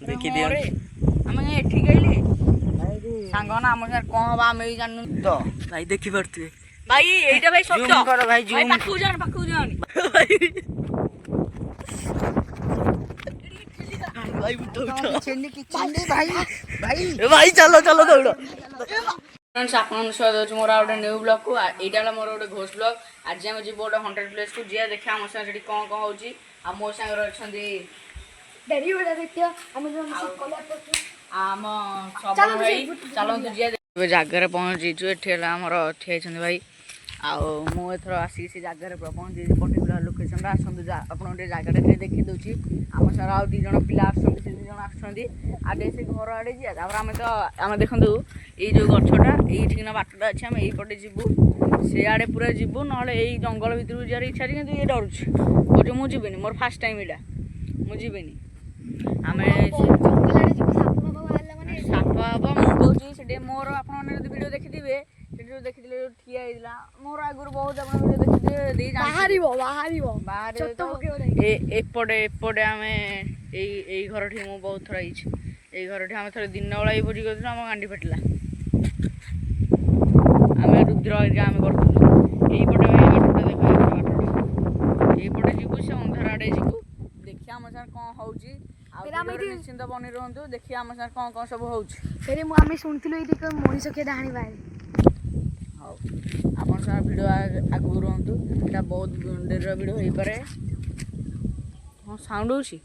देखी दियो ଆମେ ଏଠି ଗଇଲେ ସାଙ୍ଗ ନା ଆମ ସାର୍ କଣ ହବ ଆମେ ବି ଜାଣିନୁ ତ ଭାଇ ଦେଖି ପାରୁଥିବେ ଭାଇ ଏଇଟା ଭାଇ ସତ ଜୁମ୍ କର ଭାଇ ଜୁମ୍ ପାଖକୁ ଯାଅନି ଭାଇ भाई उठो उठो भाई भाई भाई चलो चलो दौड़ फ्रेंड्स आपन स्वागत मोर गोटे न्यू ब्लॉग को एटा मोर गोटे घोष ब्लॉग आज आम जी गोटे 100 प्लेस को जिया देखा आम संगे कौन कौन होची आ मो संगे रछंदी डेरी बड़ा देखियो हम जो आम सब भाई चलो तू जिया जगह पहुंची छु एठी हमर ठे छन भाई आओ मो एथर आसी से जगह पहुंची पर्टिकुलर लोकेशन आसंतु आपन जगह देखी दउची आम सर आ दी जण पिला आसंतु से दी जण आसंतु आडे से घर आडे जिया तापर आमे तो आमे देखंतु ए जो गछटा एठी ना बाटटा अछि आमे एई पटे जिबु से आडे पूरा जिबु नले एई जंगल भितर जियार इच्छा छि किंतु ए डरुछि ओजे मु जिबेनी मोर फर्स्ट टाइम एटा मु जिबेनी आमे जंगल आडे जिबो साप बाबा आला माने साप बाबा मु कहूछि सेटे मोर आपन माने जदी वीडियो देखिथिबे सेटे देखिथिले ठिया हिला मोर आगुर बहुत आपन वीडियो देखिथिबे देई जान बाहरिबो छोटो ए एपटे आमे एई घर ठी मु बहुत थरा आइछि एई घर ठी आमे थरे दिन बेला ए भोजी करथु हम गांडी फटला आमे रुद्र आमे करथु एई पटे बाटटा देखो एई पटे जिबु से अंधार आडे जिबु देखिया हम सर कोन होउची आ निश्चिंत बनी रहंतु देखिया हम सर कोन सब होउची फेरे मु आमे सुनथिलु एठी को मनीष के डाहाणी बाय हाउ आपन सर वीडियो आगु रहंतु एटा बहुत डेर वीडियो होई पारे हां साउंड होउची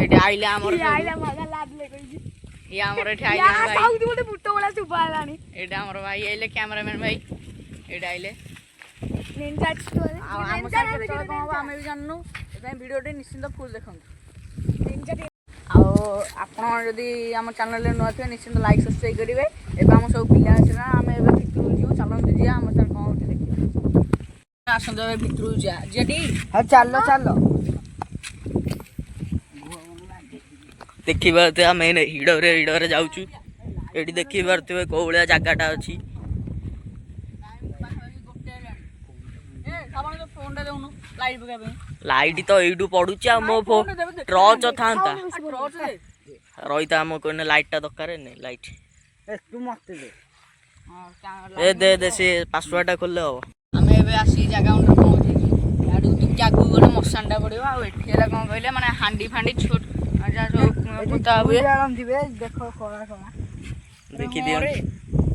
एटा आइले हमर आइला मगा लादले कहि या हमर एठी आइले भाई साउंड बोले बुट्टो वाला सुबा लानी एटा हमर भाई आइले कैमरामैन भाई एटा आइले निंजा स्टोरी हम सर कोन हबो हमें भी जाननु एबे वीडियो टे निश्चिंत फुल देखंतु निंजा आपन जदि आम चैनल नुआ थे निश्चिंत लाइक सब्सक्राइब करेंगे एवं आम सब पिला आसना आम ए भितर जीव चलते जी आम सर कौन देखिए आसत भितर जी हां चलो चलो देखि बारते हम एने हिडरे जाउछु एठी देखि बारते को भलिया जगाटा अछि लाइट तो एडू पडुची आ मो टॉर्च थांता रहिता हम कोने लाइट ता दरकार नै लाइट ए तू मते दे दे से पासवर्ड टा खोलले हो हमें एबे आसी जगह उन पहुंची याडू टिका गु गने मसानडा पडियो आ एठेला कोन कहले माने हांडी फांडी छोट जा जो पुता हुए आराम दिबे देखो कोना कोना देखि दियो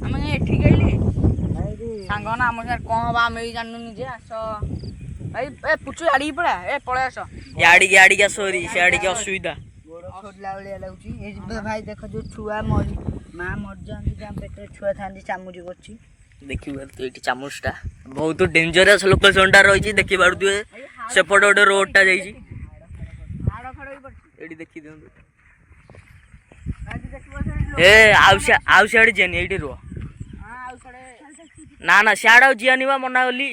हमें एठी गइले सांग ना हम सर कोन हबा हमें भी जाननु निजे आसो भाई ए पुचु आड़ी पड़ा ए पळे आसो याडी का सॉरी से याडी के असुविधा छोड़ला वाली लाउची ए भाई देखो जो छुआ मर मां मर जांती जाम पेटे छुआ थांदी चामुजी करची देखि बार तो एटी चामुचटा बहुत डेंजरस लोकेशन टा रहिची देखि बार तुए सेपट ओडे रोड टा जाईची हाड़ खड़ होई पड़ची एटी देखि दियो ए आउ साइड जेनी एटी रो हां आउ सडे ना ना साइड जियानी बा मना गली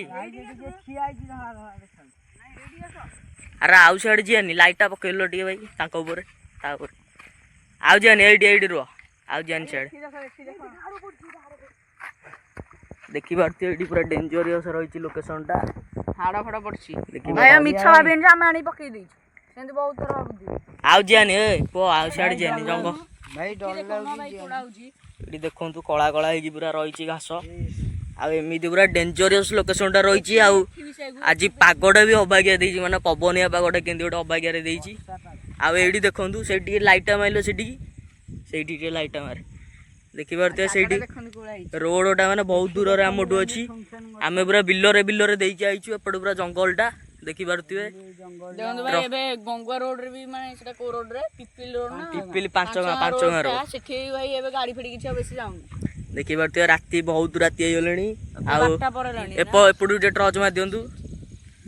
अरे आउ साइड जियानी लाइटा पकेलो टिके भाई ताको ऊपर ता ऊपर आउ जियानी एडी रो आउ जियानी साइड देखि बारती एडी पूरा डेंजरस रहिची लोकेशन टा हाड़ खड़ पड़ची देखि भाई मिठा भाबिन जे हम आनी पकई दी सेंति बहुत तरह भाबदी आउ जियानी ए पो आउ साइड जियानी जंग भाई डर भाई कोड़ा होजी एडी देखंतु कळा कळा हेगी पूरा रहिची घास आ एमिति पूरा डेंजरस लोकेशन टा रहिची आ आज पागडा भी अबागिया देइची माने पवनिया पागडा केंदी गोटे अबागिया रे देइची आ एडी देखंतु सेठी लाइटा माइलो सेठी के लाइटा मारे देखि बारते सेठी रोडटा माने बहुत दूर रे हमटु अछि आमे पूरा बिल्लरे देइची आइछु एपड पूरा जंगलटा देखि बारतिवे देखंतु भाई एबे गंगवा रोड रे भी माने सेटा को रोड रे पिपिल रोड ना पिपिल पांच गाँव रो सेठी भाई एबे गाड़ी फेडी किछ बेसी जाउनी देखि बारतिवे राती बहुत राती आइलेनी आ बाटा परलानी एपडु जे टॉर्च मार दियंतु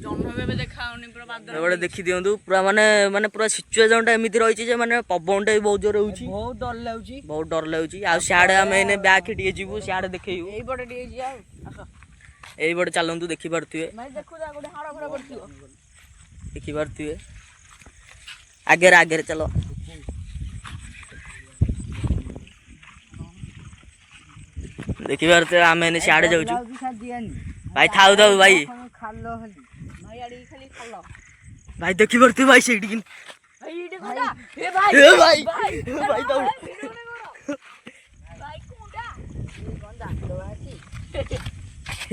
जन्म एबे देखाउनी पूरा बादर एबडे देखि दियंतु पूरा माने पूरा सिचुएशन टा एमिति रहिची जे माने पवनटा भी बहुत जोर होउची बहुत डर लाउची आ साडे हम एने बैक टिके जीवु साडे देखैयु एई बडे टिके जिया आसो एई बडे चलंतु देखि बारतिवे भाई देखु जा गोटे हाड़ खड़ पड़थियो देखि बारतिवे आगे चलो देखि बारते हम एने साडे जाउछु भाई थाउ भाई खालो हली भाई आड़ी खाली खालो भाई देखी पाରୁଥିବେ भाई ସେଇଠି କି ଏ ଭାଇ ଭାଇ ଦୌଡ଼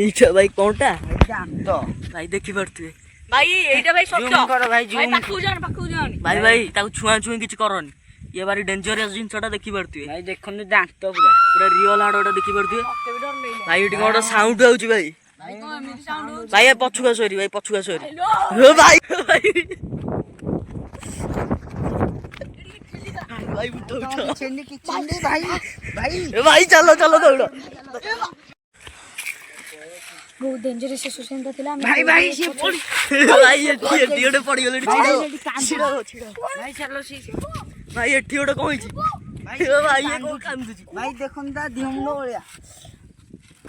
এইটা ভাই কোনটা ଦାନ୍ତ ଭାଇ ଦେଖି ପାରୁଥିବେ ଭାଇ ଏଇଟା ଭାଇ ସତ ଜୁମ୍ କର ଭାଇ ଭାଇ ଜୁମ୍ ପାଖକୁ ଯାଅନି ଭାଇ ଭାଇ ତାକୁ ଛୁଆଁ ଛୁଇଁ କିଛି କରନି ଇଏ ଭାରି ଡେଞ୍ଜରିୟସ୍ ଜିନିଷଟା ଦେଖି ପାରୁଥିବେ ଭାଇ ଦେଖନ୍ତୁ ଦାନ୍ତ ପୁରା ପୁରା ରିଅଲ ହାଡଟା ଦେଖି ପାରୁଥିବେ ଭାଇ ଏଠି କଣ ଗୋଟେ ସାଉଣ୍ଡ ଆଉଛି ଭାଇ ଭାଇ କଣ ଏମିତି ସାଉଣ୍ଡ ହଉଛି ଭାଇ ଏ ପଛକୁ ଆସରି ଭାଇ ପଛକୁ ଆସରି ଭାଇ ଭାଇ ଭାଇ ଉଠ ଉଠ କିଛି ଭାଇ ଭାଇ ଏ ଭାଇ ଚାଲ ଚାଲ ଦୌଡ଼ ବହୁତ ଡେଞ୍ଜରସ୍ ସିଚୁଏସନଟା ଥିଲା ଭାଇ ଭାଇ ସିଏ ପଡି ଭାଇ ଏଠି ଏଠି ଗୋଟେ ପଡ଼ିଗଲେ ଛିଡ଼ା ଭାଇ ଚାଲ ସିଏ ଭାଇ ଏଠି ଗୋଟେ କଣ ହେଇଛି ଭାଇ ଏ କଣ କାନ୍ଦୁଛି ଭାଇ ଦେଖନ୍ତୁ ତା ଦେହ ମୁଣ୍ଡ ଭଳିଆ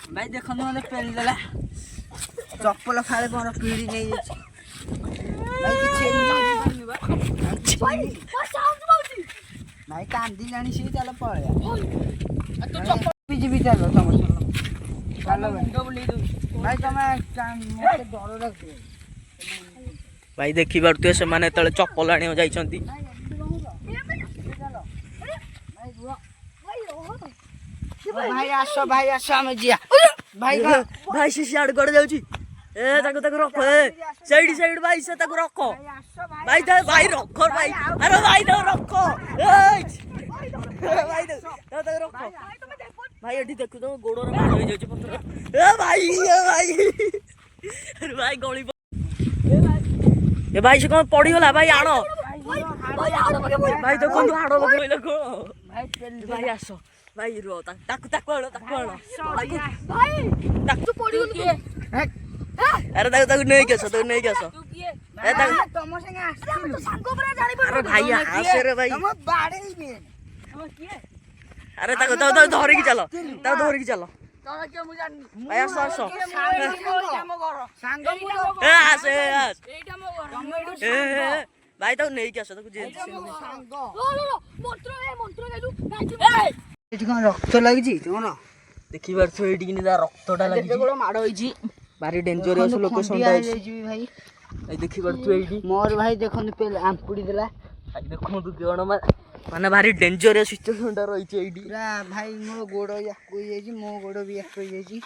ଭାଇ ଦେଖନ୍ତୁ ମତେ ପେଲିଦେଲା ଚପଲ ଫାଳେ କଣ ପିଢି ନେଇଯାଇଛି ଭାଇ କିଛି ଭାଇ କାନ୍ଦିଲାଣି ସିଏ ଚାଲ ପଳେଇବା ଯିବି ଚାଲ ତମ ଚାଲ ଭାଇ ତମେ ମତେ ଡର ଲାଗୁଛି ଭାଇ ଦେଖି ପାରୁଥିବେ ସେମାନେ ଯେତେବେଳେ ଚପଲ ଆଣିବାକୁ ଯାଇଛନ୍ତି ଭାଇ ଆସ ଆମେ ଯିବା ଭାଇ ଭାଇ ସେ ସିଆଡେ କୁଆଡେ ଯାଉଛି ଏ ତାକୁ ରଖ ଏ ସେଇଠି ସେଇଠି ଭାଇ ସେ ତାକୁ ରଖ ଭାଇ ଭାଇ ରଖ ଭାଇ ଆରେ ଭାଇ ତାକୁ ରଖ ଭାଇ ତାକୁ ରଖ ଭାଇ ଏଠି ଦେଖୁ ତମ ଗୋଡରେ ମାଡ଼ ହେଇଯାଉଛି ପଥର ଏ ଭାଇ ଆରେ ଭାଇ ଗଳି ଏ ଭାଇ ସେ କଣ ପଡିଗଲା ଭାଇ ଆଣ ଭାଇ ଦେଖନ୍ତୁ ହାଡ ପକେଇଲା କଣ ଭାଇ ଆସ ଭାଇ ରୁହ ତାକୁ ଆଣ ଆରେ ତାକୁ ନେଇକି ଆସ ତମ ସାଙ୍ଗେ ଆରେ ଭାଇ ଆସେ ରେ ଭାଇ ବାଡେଇବି ଆରେ ତାକୁ ଧରିକି ଚାଲ ଭାଇ ଆସ ଏ ଆସ ଭାଇ ତାକୁ ନେଇକି ଆସ ତାକୁ ଏଠି କଣ ରକ୍ତ ଲାଗିଛି ତମର ଦେଖିପାରୁଥିବ ଏଇଠି କିନି ତା ରକ୍ତଟା ଲାଗିଛି ମାଡ଼ ହେଇଛି ଭାରି ଡେଞ୍ଜରିୟସ୍ ଲୋକେସନଟା ଅଛି ଭାଇ ଭାଇ ଦେଖିପାରୁଥିବେ ଏଇଠି ମୋର ଭାଇ ଦେଖନ୍ତୁ ଆମ୍ପୁଡି ଦେଲା ଭାଇ ଦେଖନ୍ତୁ କଣ ମାନେ ଭାରି ଡେଞ୍ଜରିୟସ୍ ସିଚୁଏସନଟା ରହିଛି ଏଇଠି ପୁରା ଭାଇ ମୋ ଗୋଡ ୟାକୁ ହେଇଯାଇଛି ମୋ ଗୋଡ ବି ୟାକୁ ହେଇଯାଇଛି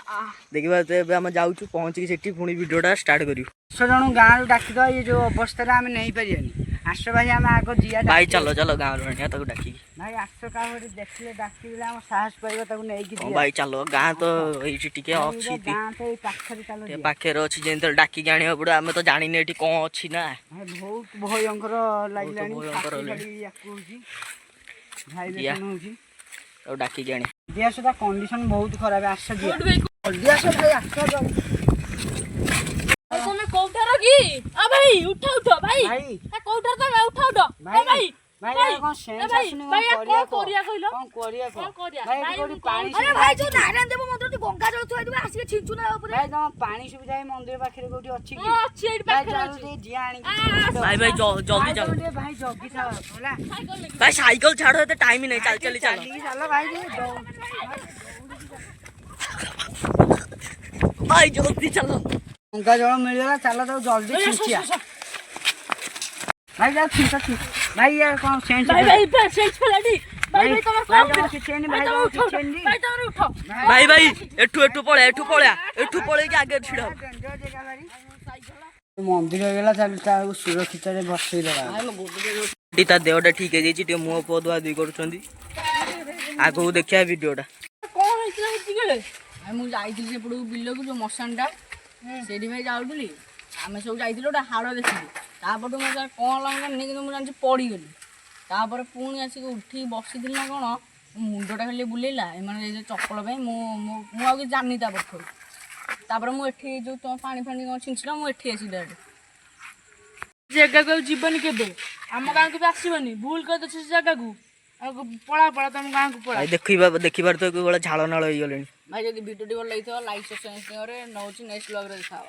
ଦେଖିପାରୁଥିବେ ଏବେ ଆମେ ଯାଉଛୁ ପହଞ୍ଚିକି ସେଠି ପୁଣି ଭିଡ଼ିଓଟା ଷ୍ଟାର୍ଟ କରିବୁ 10 ଜଣ ଗାଁରୁ ଡାକିଦବା ଏ ଯୋଉ ଅବସ୍ଥାରେ ଆମେ ନେଇପାରିବାନି ଆସ ଭାଇ ଆମେ ଆଗ ଯିବା ଭାଇ ଚାଲ ଗାଁରୁ ଆଣିବା ତାକୁ ଡାକିକି ଭାଇ ଆସ କାହା ଗୋଟେ ଦେଖିଲେ ଡାକିଦେଲେ ଆମ ସାହସ ପାଇବ ତାକୁ ନେଇକି ହଁ ଯିବା ଭାଇ ଚାଲ ଗାଁ ତ ଏଇଠି ଟିକେ ଅଛି ଗାଁ ତ ଏଇ ପାଖରେ ଚାଲ ଟିକେ ପାଖରେ ଅଛି ଯେମିତି ଡାକିକି ଆଣିବାକୁ ପଡିବ ଆମେ ତ ଜାଣିନେ ଏଠି କଣ ଅଛି ନା ଭାଇ ବହୁତ ଭୟଙ୍କର ଲାଗିଲାଣି ଭୟଙ୍କର ୟାକୁ ହଉଛି ଭାଇ ଦେଖୁନ ହଉଛି ତାକୁ ଡାକିକି ଆଣି ଦିଆ ସୁଧା କଣ୍ଡିସନ ବହୁତ ଖରାପ ଆସ ଯିବା ଜଲ୍ଦି ଆସ ଭାଇ ଆସ ତମେ କୋଉଠାର କି ଭାଇ ଉଠ ଭାଇ ଭାଇ କୋଉଠାର ତମେ ଉଠ ଭାଇ ଭାଇ କଣ ସେନ୍ସ ଆସୁନି କଣ କରିବା କହିଲ କଣ କରିବା ଭାଇ କୋଉଠି ପାଣି ଆରେ ଭାଇ ଯୋଉ ନାରାୟଣ ଦେବ ମନ୍ଦିର ଗଙ୍ଗା ଜଳ ଥୁଆ ହେଇଥିବ ଆସିକି ଛିଞ୍ଚୁ ନା ଉପରେ ଭାଇ ତମ ପାଣି ସୁବିଧା ଏଇ ମନ୍ଦିର ପାଖରେ କୋଉଠି ଅଛି କି ଅଛି ଏଇଠି ଭାଇ ପାଖରେ ଚାଲ ଅଛି ଟିକେ ଜିଆ ଆଣିକି ଭାଇ ଜଲ୍ଦି ଚାଲ ଭାଇ ଜଗି ଥାଅ ହେଲା ଭାଇ ସାଇକେଲ ଛାଡ ଏତେ ଟାଇମ ନାହିଁ ଚାଲ ଚାଲିକି ଚାଲ ଭାଇ ଭାଇ ଜଲ୍ଦି ଚାଲ ଗଙ୍ଗା ଜଳ ମିଳିଗଲା ଚାଲ ତାକୁ ଜଲ୍ଦି ଛିଞ୍ଚିଆ ଭାଇ ଯାଉ ଛିଞ୍ଚ ଭାଇ ୟାର କଣ ସେନ୍ସ ଭାଇ ସେଇ ଛେଲାଟି ଭାଇ ତମର କଣ ଭାଇ ଏଠୁ ପଳେଇକି ଆଗେ ଛିଡା ମନ୍ଦିର ହେଇଗଲା ତାକୁ ସୁରକ୍ଷିତରେ ବସେଇଦେବା ତା ଦେହଟା ଠିକ ହେଇଯାଇଛି ଟିକେ ମୁହଁ ପୁଅ ଧୁଆ ଧୁଇ କରୁଛନ୍ତି ଆଗକୁ ଦେଖିବା ଭିଡିଓଟା କଣ ହେଇଥିଲା ସେତିକିବେଳେ ମୁଁ ଯାଇଥିଲି ସେପଟକୁ ବିଲକୁ ଯୋଉ ମଶାନଟା ସେଇଠି ଭାଇ ଯାଉଥିଲି ଆମେ ସବୁ ଯାଇଥିଲୁ ଗୋଟେ ହାଡ଼ ଦେଖିଲୁ ତାପରଠୁ ମୋତେ କଣ ହେଲା ମୁଁ ଜାଣିନି କିନ୍ତୁ ମୁଁ ଜାଣିଛି ପଡ଼ିଗଲି ତାପରେ ପୁଣି ଆସିକି ଉଠିକି ବସିଥିଲି ନା କଣ ମୁଣ୍ଡଟା ଖାଲି ବୁଲେଇଲା ଏମାନେ ଯାଇଥିଲେ ଚପଲ ପାଇଁ ମୁଁ ଆଉ କିଛି ଜାଣିନି ତା ପାଖରୁ ତାପରେ ମୁଁ ଏଠି ଯୋଉ ତମ ପାଣି ଫାଣି କଣ ଛିଞ୍ଚିଲା ମୁଁ ଏଠି ଆସିକି ଡାଇରେକ୍ଟ ଜାଗାକୁ ଆଉ ଯିବନି କେବେ ଆମ ଗାଁକୁ ବି ଆସିବନି ଭୁଲ କରିଦେଉଛି ସେ ଜାଗାକୁ ଆଉ ପଳା ତମ ଗାଁକୁ ପଳା ଦେଖିପାରୁଥିବ କୋଉ ଭଳିଆ ଝାଳ ନାଳ ହେଇଗଲେଣି ଭାଇ ଯଦି ଭିଡ଼ିଓଟି ଭଲ ଲାଗିଥିବ ଲାଇକ୍ ସବସ୍କ୍ରାଇବ୍ ନଉଛି ନେକ୍ସଟ ବ୍ଲଗରେ ଦେଖାହବ।